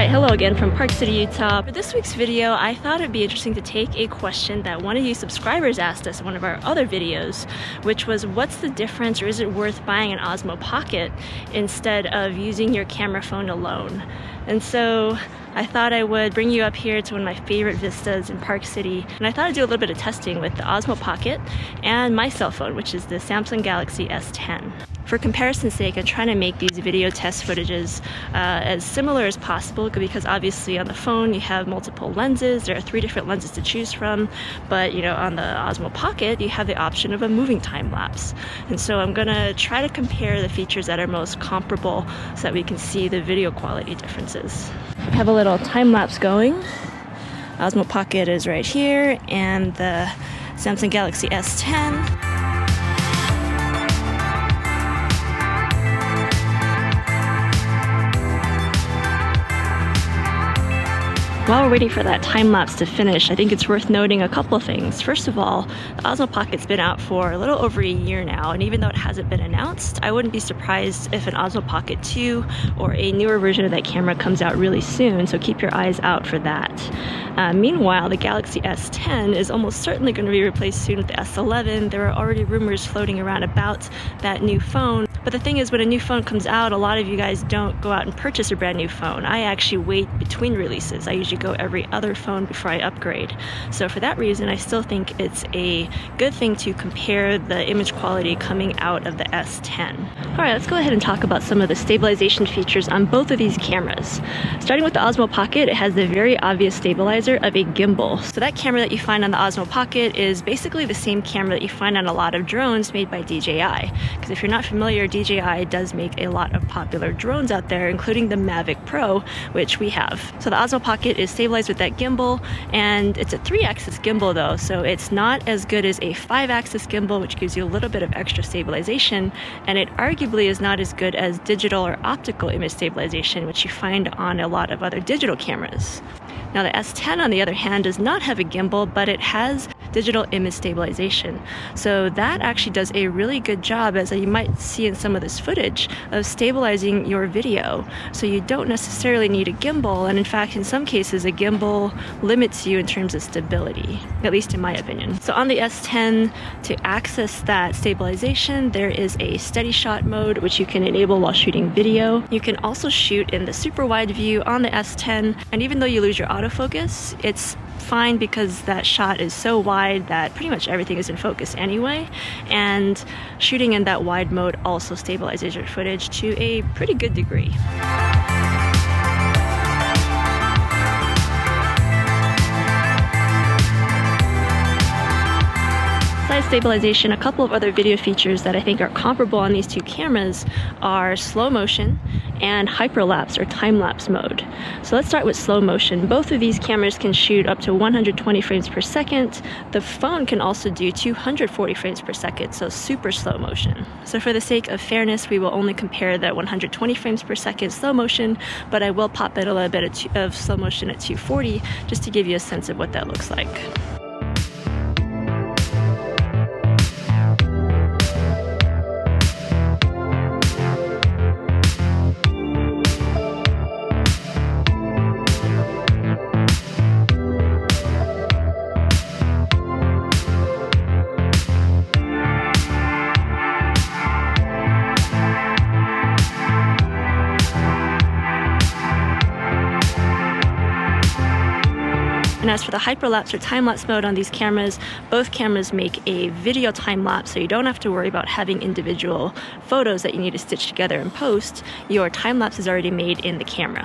Alright, hello again from Park City, Utah. For this week's video, I thought it'd be interesting to take a question that one of you subscribers asked us in one of our other videos, which was, what's the difference, or is it worth buying an Osmo Pocket instead of using your camera phone alone? And so I thought I would bring you up here to one of my favorite vistas in Park City, and I thought I'd do a little bit of testing with the Osmo Pocket and my cell phone, which is the Samsung Galaxy S10. For comparison's sake, I'm trying to make these video test footages as similar as possible, because obviously on the phone you have multiple lenses. There are 3 different lenses to choose from, but on the Osmo Pocket you have the option of a moving time lapse. And so I'm gonna try to compare the features that are most comparable so that we can see the video quality differences. I have a little time lapse going. Osmo Pocket is right here, and the Samsung Galaxy S10. While we're waiting for that time lapse to finish, I think it's worth noting a couple of things. First of all, the Osmo Pocket's been out for a little over a year now, and even though it hasn't been announced, I wouldn't be surprised if an Osmo Pocket 2 or a newer version of that camera comes out really soon, so keep your eyes out for that. Meanwhile, the Galaxy S10 is almost certainly going to be replaced soon with the S11. There are already rumors floating around about that new phone. But the thing is, when a new phone comes out, a lot of you guys don't go out and purchase a brand new phone. I actually wait between releases. I usually go every other phone before I upgrade. So for that reason, I still think it's a good thing to compare the image quality coming out of the S10. Alright, let's go ahead and talk about some of the stabilization features on both of these cameras. Starting with the Osmo Pocket, it has the very obvious stabilizer of a gimbal. So that camera that you find on the Osmo Pocket is basically the same camera that you find on a lot of drones made by DJI. Because if you're not familiar, DJI does make a lot of popular drones out there, including the Mavic Pro, which we have. So the Osmo Pocket is stabilized with that gimbal, and it's a 3-axis gimbal though, so it's not as good as a 5-axis gimbal, which gives you a little bit of extra stabilization, and it arguably is not as good as digital or optical image stabilization, which you find on a lot of other digital cameras. Now the S10, on the other hand, does not have a gimbal, but it has digital image stabilization. So that actually does a really good job, as you might see in some of this footage, of stabilizing your video. So you don't necessarily need a gimbal, and in fact, in some cases, a gimbal limits you in terms of stability, at least in my opinion. So on the S10, to access that stabilization, there is a steady shot mode, which you can enable while shooting video. You can also shoot in the super wide view on the S10, and even though you lose your autofocus, it's fine because that shot is so wide that pretty much everything is in focus anyway, and shooting in that wide mode also stabilizes your footage to a pretty good degree. Besides stabilization, a couple of other video features that I think are comparable on these two cameras are slow motion and hyperlapse or time-lapse mode. So let's start with slow motion. Both of these cameras can shoot up to 120 frames per second. The phone can also do 240 frames per second, so super slow motion. So for the sake of fairness, we will only compare the 120 frames per second slow motion, but I will pop in a little bit of slow motion at 240 just to give you a sense of what that looks like. And as for the hyperlapse or time-lapse mode on these cameras, both cameras make a video time-lapse, so you don't have to worry about having individual photos that you need to stitch together in post. Your time-lapse is already made in the camera.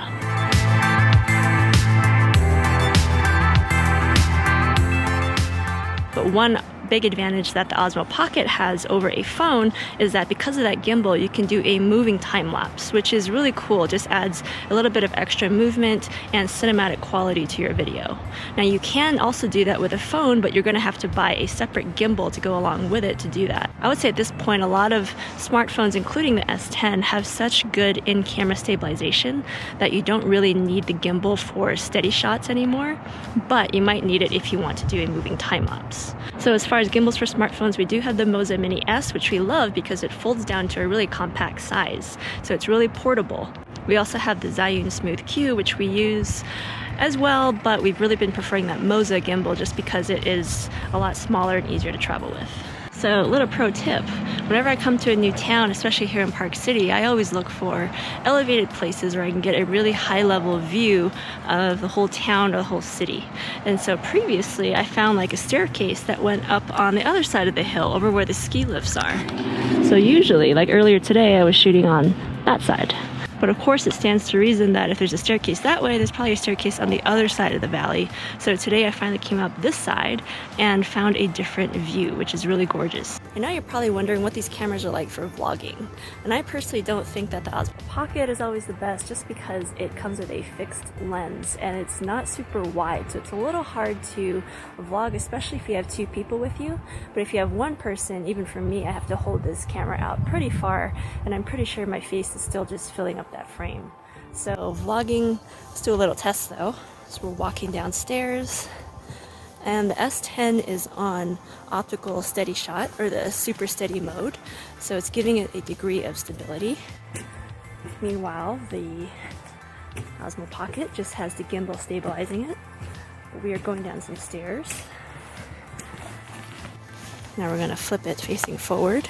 But one big advantage that the Osmo Pocket has over a phone is that because of that gimbal, you can do a moving time lapse, which is really cool. It just adds a little bit of extra movement and cinematic quality to your video. Now you can also do that with a phone, but you're going to have to buy a separate gimbal to go along with it to do that. I would say at this point, a lot of smartphones, including the S10, have such good in-camera stabilization that you don't really need the gimbal for steady shots anymore, but you might need it if you want to do a moving time lapse. So as far far as gimbals for smartphones, we do have the Moza Mini S, which we love because it folds down to a really compact size. So it's really portable. We also have the Zhiyun Smooth Q, which we use as well, but we've really been preferring that Moza gimbal just because it is a lot smaller and easier to travel with. So, little pro tip, whenever I come to a new town, especially here in Park City, I always look for elevated places where I can get a really high level view of the whole town or the whole city. And so previously I found like a staircase that went up on the other side of the hill over where the ski lifts are. So usually, like earlier today, I was shooting on that side. But of course it stands to reason that if there's a staircase that way, there's probably a staircase on the other side of the valley. So today I finally came up this side and found a different view, which is really gorgeous. And now you're probably wondering what these cameras are like for vlogging. And I personally don't think that the Osmo Pocket is always the best just because it comes with a fixed lens and it's not super wide. So it's a little hard to vlog, especially if you have two people with you. But if you have one person, even for me, I have to hold this camera out pretty far and I'm pretty sure my face is still just filling up that frame. So vlogging, let's do a little test though. So we're walking downstairs and the S10 is on optical steady shot, or the super steady mode. So it's giving it a degree of stability. Meanwhile, the Osmo Pocket just has the gimbal stabilizing it. We are going down some stairs. Now we're gonna flip it facing forward.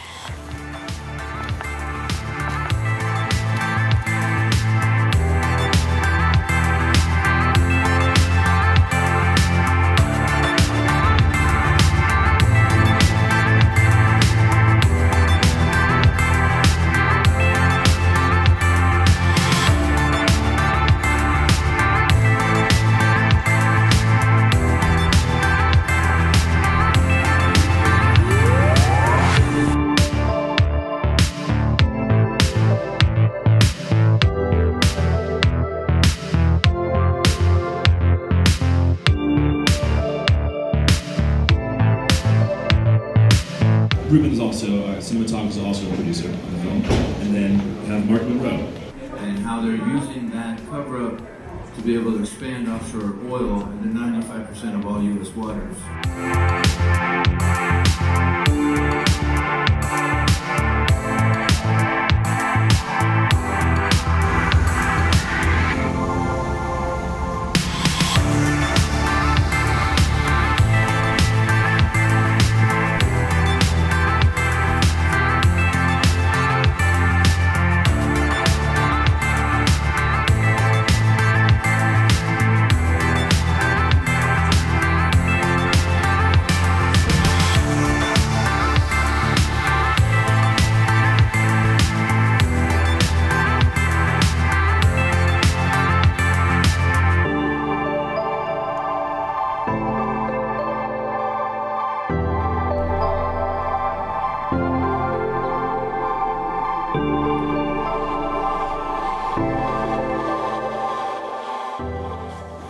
Ruben is also, cinematographer is also a producer on the film. And then we have Mark Monroe. And how they're using that cover-up to be able to expand offshore oil into 95% of all U.S. waters.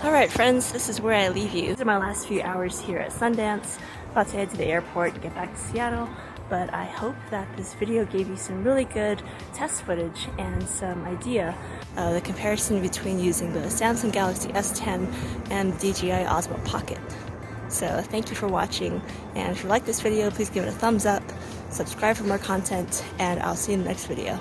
Alright friends, this is where I leave you. These are my last few hours here at Sundance. About to head to the airport and get back to Seattle, but I hope that this video gave you some really good test footage and some idea of the comparison between using the Samsung Galaxy S10 and the DJI Osmo Pocket. So thank you for watching, and if you like this video, please give it a thumbs up, subscribe for more content, and I'll see you in the next video.